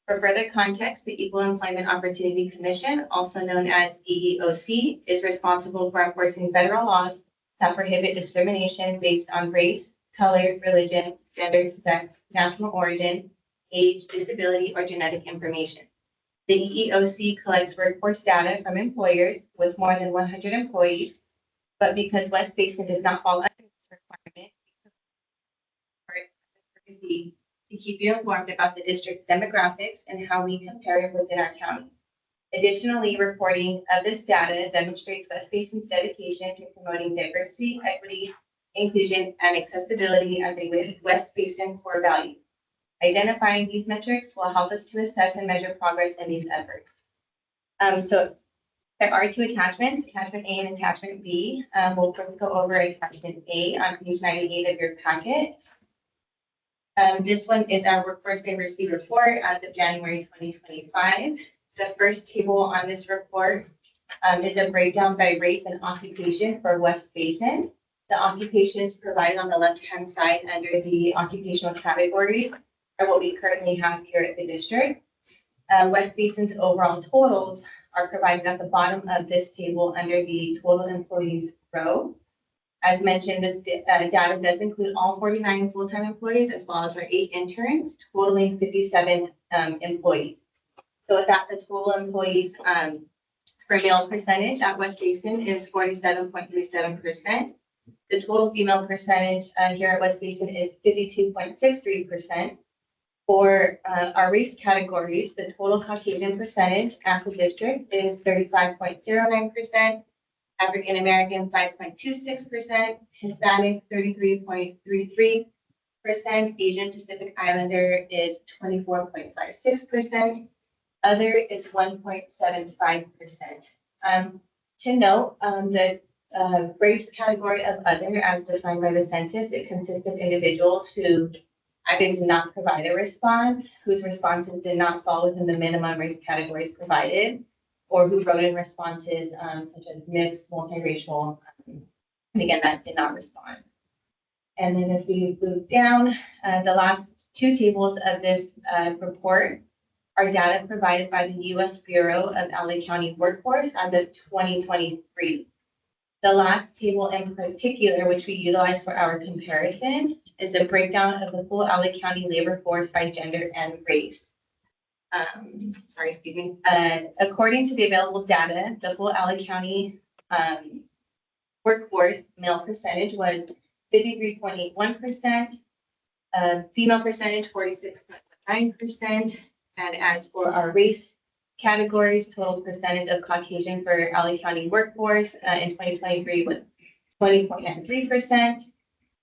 For further context, the Equal Employment Opportunity Commission, also known as EEOC, is responsible for enforcing federal laws that prohibit discrimination based on race, color, religion, gender, sex, national origin, age, disability, or genetic information. The EEOC collects workforce data from employers with more than 100 employees, but because West Basin does not fall under this requirement, to keep you informed about the district's demographics and how we compare it within our county. Additionally, reporting of this data demonstrates West Basin's dedication to promoting diversity, equity, inclusion, and accessibility as a West Basin core value. Identifying these metrics will help us to assess and measure progress in these efforts. So there are 2 attachments, attachment A and attachment B. We'll first go over attachment A on page 98 of your packet. This one is our workforce diversity report as of January 2025. The first table on this report is a breakdown by race and occupation for West Basin. The occupations provided on the left-hand side under the occupational categories are what we currently have here at the district. West Basin's overall totals are provided at the bottom of this table under the total employees row. As mentioned, this data does include all 49 full-time employees as well as our 8 interns, totaling 57 employees. So with that, the total employees for male percentage at West Basin is 47.37%, The total female percentage here at West Basin is 52.63%. For our race categories, the total Caucasian percentage at the district is 35.09%, African American 5.26%, Hispanic 33.33%, Asian Pacific Islander is 24.56%, other is 1.75%. To note, the race category of other, as defined by the census, it consists of individuals who either did not provide a response, whose responses did not fall within the minimum race categories provided, or who wrote in responses such as mixed, multiracial, and again, that did not respond. And then if we move down, the last two tables of this report are data provided by the U.S. Bureau of LA County Workforce as of 2023. The last table in particular, which we utilize for our comparison, is a breakdown of the full LA County labor force by gender and race. According to the available data, the full LA County workforce male percentage was 53.81%, female percentage 46.9%, and as for our race categories, total percentage of Caucasian for LA County workforce in 2023 was 20.93%,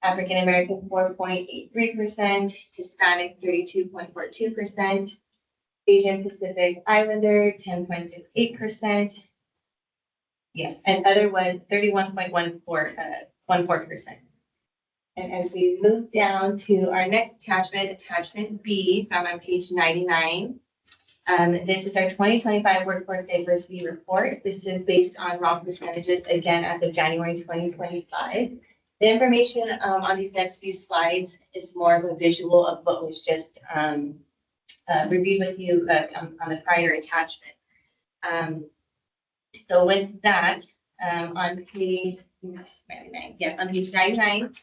African American 4.83%, Hispanic 32.42%, Asian Pacific Islander 10.68%. Yes, and other was 31.14%. And as we move down to our next attachment, attachment B, found on page 99. This is our 2025 Workforce Diversity Report. This is based on raw percentages, again, as of January 2025. The information on these next few slides is more of a visual of what was just reviewed with you on the prior attachment. So with that, on page 99, yes, on page 99,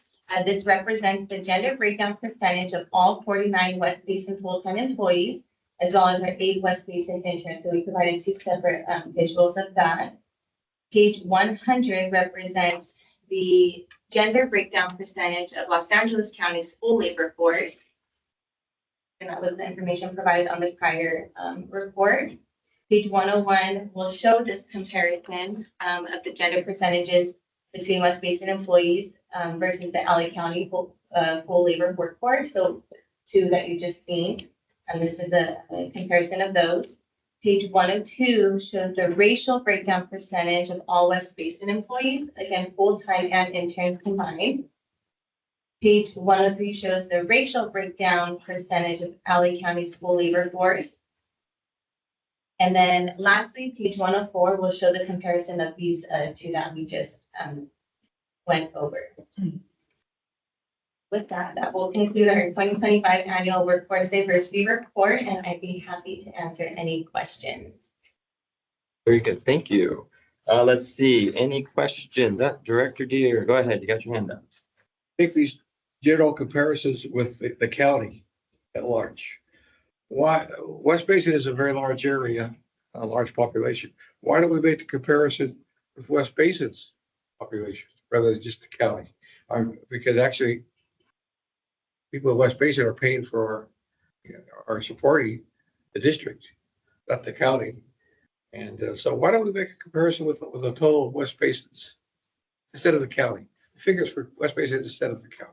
this represents the gender breakdown percentage of all 49 West Basin full-time employees, as well as our 8 West Basin interns. So we provided 2 separate visuals of that. Page 100 represents the gender breakdown percentage of Los Angeles County's full labor force. And that was the information provided on the prior report. Page 101 will show this comparison of the gender percentages between West Basin employees versus the LA County full labor workforce. So 2 that you just seen. And this is a comparison of those. Page 102 shows the racial breakdown percentage of all West Basin employees, again, full-time and interns combined. Page 103 shows the racial breakdown percentage of LA County's full labor force. And then lastly, page 104 will show the comparison of these 2 that we just went over. With that will conclude our 2025 Annual Workforce Diversity Report, and I'd be happy to answer any questions. Very good. Thank you. Let's see. Any questions? Director Deere, go ahead. You got your hand up. Make these general comparisons with the county at large. Why, West Basin is a very large area, a large population. Why don't we make the comparison with West Basin's population rather than just the county? Because actually, people in West Basin are paying for are supporting the district, not the county. And so why don't we make a comparison with the total of West Basins instead of the county? Figures for West Basin instead of the county.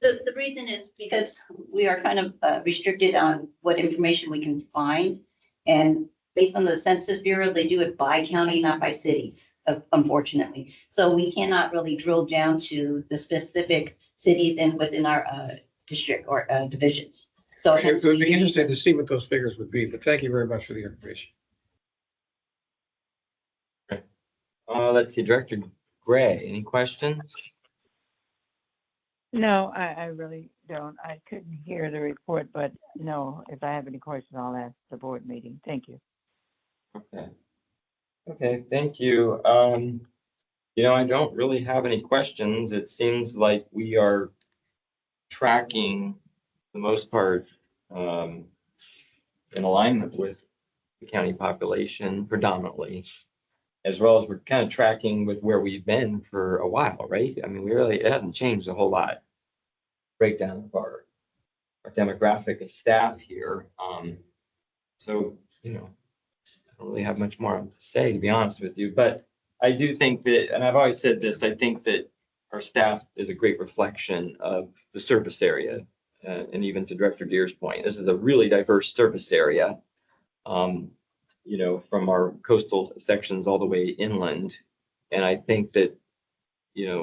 The reason is because we are kind of restricted on what information we can find. And based on the Census Bureau, they do it by county, not by cities, unfortunately. So we cannot really drill down to the specific cities within our district or divisions. So it would be interesting to see what those figures would be, but thank you very much for the information. Let's see, Director Gray, any questions? No, I really don't. I couldn't hear the report, but no, if I have any questions, I'll ask the board meeting. Thank you. Okay. Okay, thank you. I don't really have any questions. It seems like we are tracking the most part in alignment with the county population predominantly. as well as we're kind of tracking with where we've been for a while, right? I mean, it hasn't changed a whole lot. Breakdown of our demographic of staff here. So, I don't really have much more to say, to be honest with you, but I do think that, and I've always said this, I think that our staff is a great reflection of the service area. And even to Director Deere's point, this is a really diverse service area. From our coastal sections all the way inland. And I think that,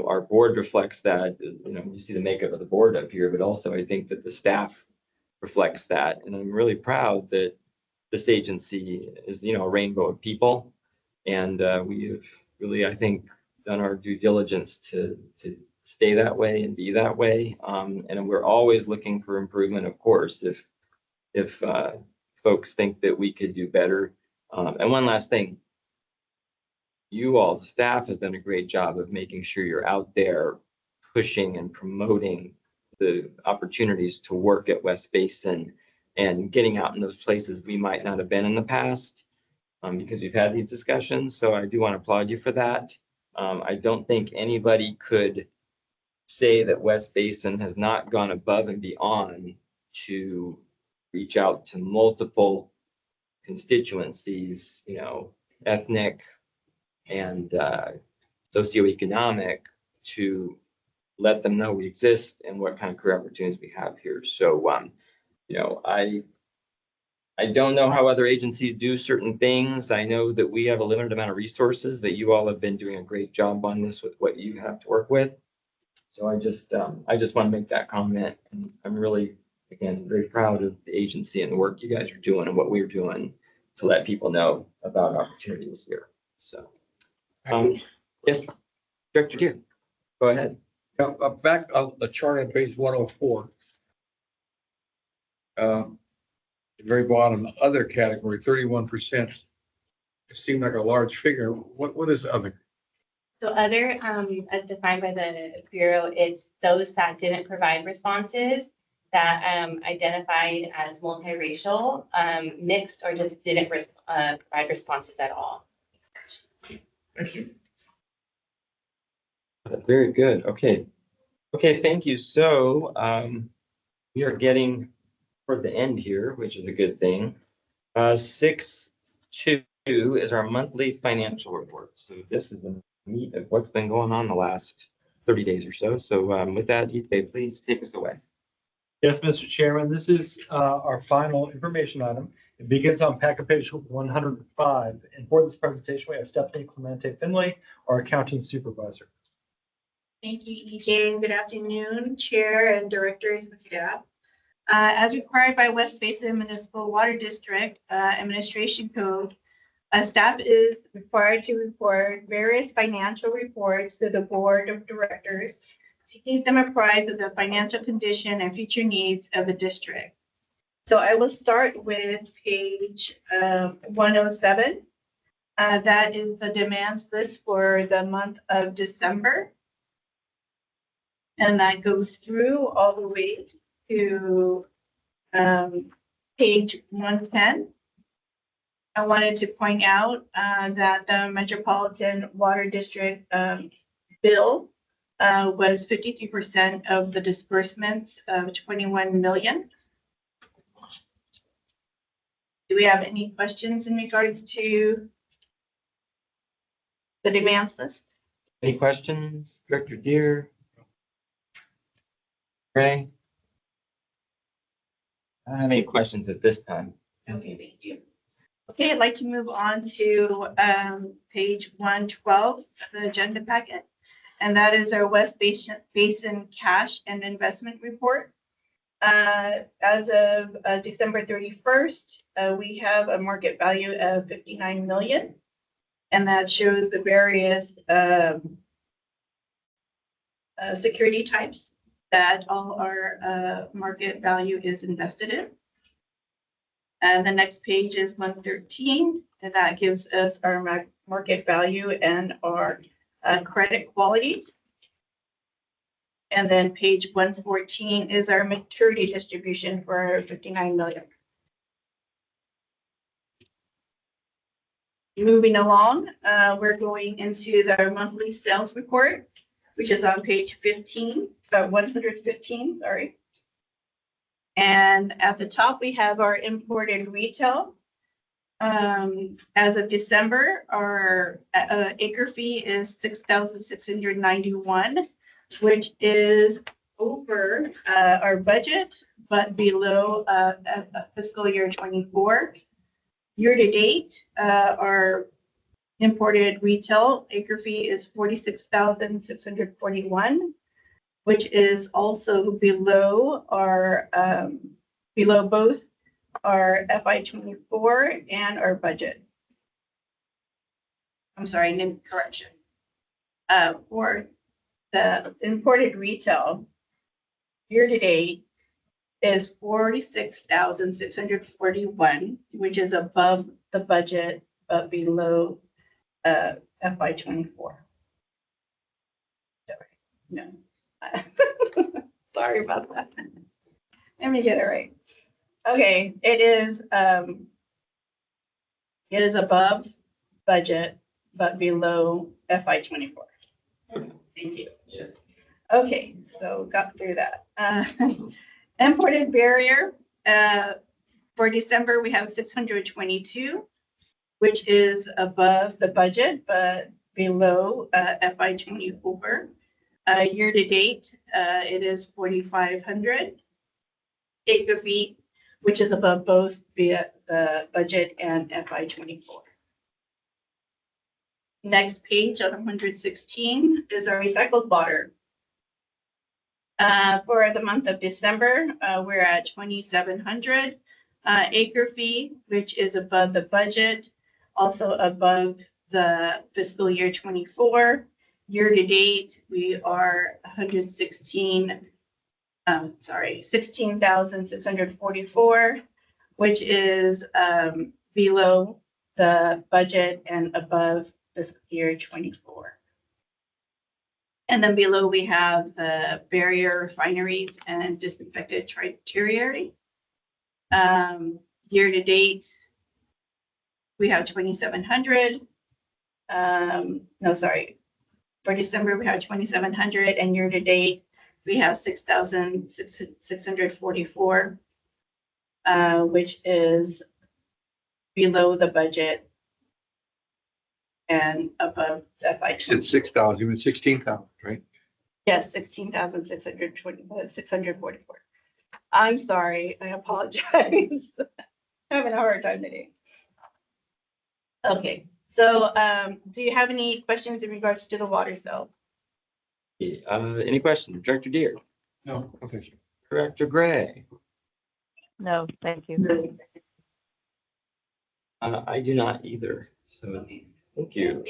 our board reflects that, you see the makeup of the board up here, but also I think that the staff reflects that. And I'm really proud that this agency is, a rainbow of people. And we have really, I think, done our due diligence to stay that way and be that way. And we're always looking for improvement, of course, if folks think that we could do better. And one last thing, you all, the staff, has done a great job of making sure you're out there pushing and promoting the opportunities to work at West Basin and getting out in those places we might not have been in the past, because we've had these discussions. So I do want to applaud you for that. I don't think anybody could say that West Basin has not gone above and beyond to reach out to multiple constituencies, ethnic and socioeconomic, to let them know we exist and what kind of career opportunities we have here. So, I don't know how other agencies do certain things. I know that we have a limited amount of resources, but you all have been doing a great job on this with what you have to work with. So I just want to make that comment. And I'm really, again, very proud of the agency and the work you guys are doing and what we're doing to let people know about opportunities here. So, yes, Director Deere, go ahead. Now, back on the chart on page 104. Very bottom, the other category, 31%. It seemed like a large figure. What is other? So other, as defined by the Bureau, it's those that didn't provide responses, that identified as multiracial, mixed, or just didn't provide responses at all. Thank you. Very good. Okay. Thank you. So we are getting toward the end here, which is a good thing. 6.2 is our monthly financial report. So this is the meat of what's been going on the last 30 days or so. So with that, Ife, please take us away. Yes, Mr. Chairman, this is our final information item. It begins on packet page 105. And for this presentation, we have Stephanie Clemente Finley, our accounting supervisor. Thank you, EJ, and good afternoon, Chair and Directors and staff. As required by West Basin Municipal Water District Administration Code, staff is required to report various financial reports to the Board of Directors to keep them apprised of the financial condition and future needs of the district. So I will start with page 107. That is the demands list for the month of December. And that goes through all the way to page 110. I wanted to point out that the Metropolitan Water District bill was 53% of the disbursements of 21 million. Do we have any questions in regards to the demands list? Any questions, Director Deere? Ray? I don't have any questions at this time. Okay, thank you. Okay, I'd like to move on to page 112 of the agenda packet. And that is our West Basin cash and investment report. As of December 31st, we have a market value of 59 million. And that shows the various security types that all our market value is invested in. And the next page is 113, and that gives us our market value and our credit quality. And then page 114 is our maturity distribution for 59 million. moving along, we're going into the monthly sales report, which is on page 15, 115, sorry. And at the top, we have our imported retail. As of December, our acre fee is 6,691, which is over our budget, but below fiscal year 24. Year to date, our imported retail acre fee is 46,641, which is also below our below both our FY 24 and our budget. I'm sorry, correction. For the imported retail, year to date is 46,641, which is above the budget, but below FY 24. Sorry, no. Sorry about that. Let me get it right. Okay, it is above budget, but below FY 24. Thank you. Yeah. Okay, so got through that. Imported barrier, for December, we have 622, which is above the budget, but below FY 24. Year to date, it is 4,500 acre feet, which is above both the budget and FY 24. Next page on 116 is our recycled water. For the month of December, we're at 2,700 acre feet, which is above the budget, also above the fiscal year 24. Year to date, we are 16,644, which is below the budget and above fiscal year 24. And then below we have the barrier refineries and disinfected tertiary. Year to date, we have 2,700. No, sorry. For December, we have 2,700, and year to date, we have 6,644, which is below the budget and above the FY. You said 6,000, you meant 16,000, right? Yes, 644. I'm sorry, I apologize. Having a hard time today. Okay, so do you have any questions in regards to the water cell? Any questions? Director Deere, No, thank you. Director Gray. No, thank you. I do not either. So thank you.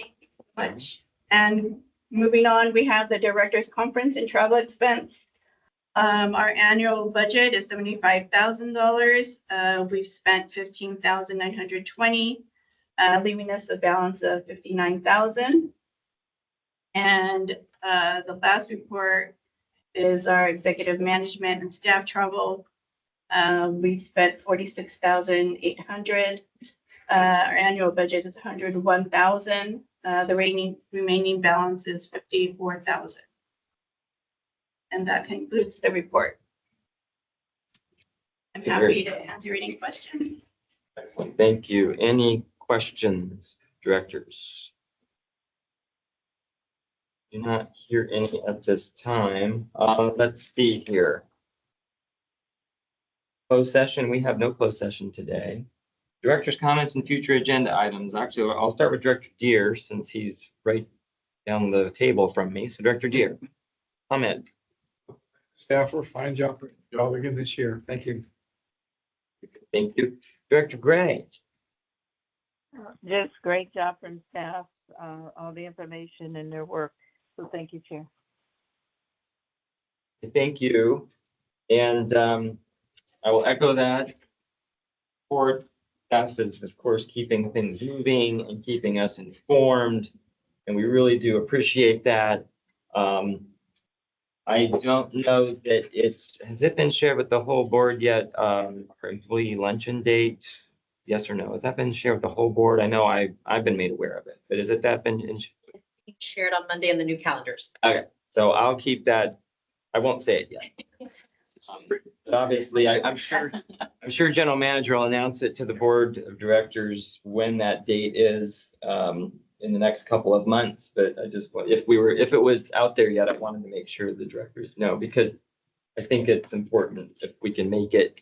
Much. And moving on, we have the director's conference and travel expense. Our annual budget is $75,000. We've spent $15,920, leaving us a balance of $59,000. And the last report is our executive management and staff travel. We spent $46,800. Our annual budget is $101,000. The remaining balance is $54,000. And that concludes the report. I'm happy to answer any questions. Excellent. Thank you. Any questions, directors? Do not hear any at this time. Let's see here. Closed session. We have no closed session today. Director's comments and future agenda items. Actually, I'll start with Director Deere since he's right down the table from me. So Director Deere, comment. Staffer, fine job again this year. Thank you. Thank you. Director Gray. Just great job from staff, all the information and their work. So thank you, Chair. Thank you. And I will echo that. For staff is, of course, keeping things moving and keeping us informed. And we really do appreciate that. I don't know that has it been shared with the whole board yet? Our employee luncheon date? Yes or no? Has that been shared with the whole board? I know I've been made aware of it, but has that been Shared on Monday in the new calendars. so I'll keep that. I won't say it yet. But obviously, I'm sure general manager will announce it to the board of directors when that date is, in the next couple of months. But I just, if it was out there yet, I wanted to make sure the directors know, because I think it's important if we can make it,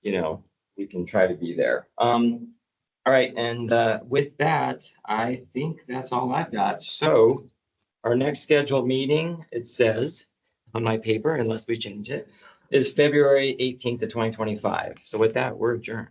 we can try to be there. All right. And, with that, I think that's all I've got. So our next scheduled meeting, it says on my paper, unless we change it, is February 18th to 2025. So with that, we're adjourned.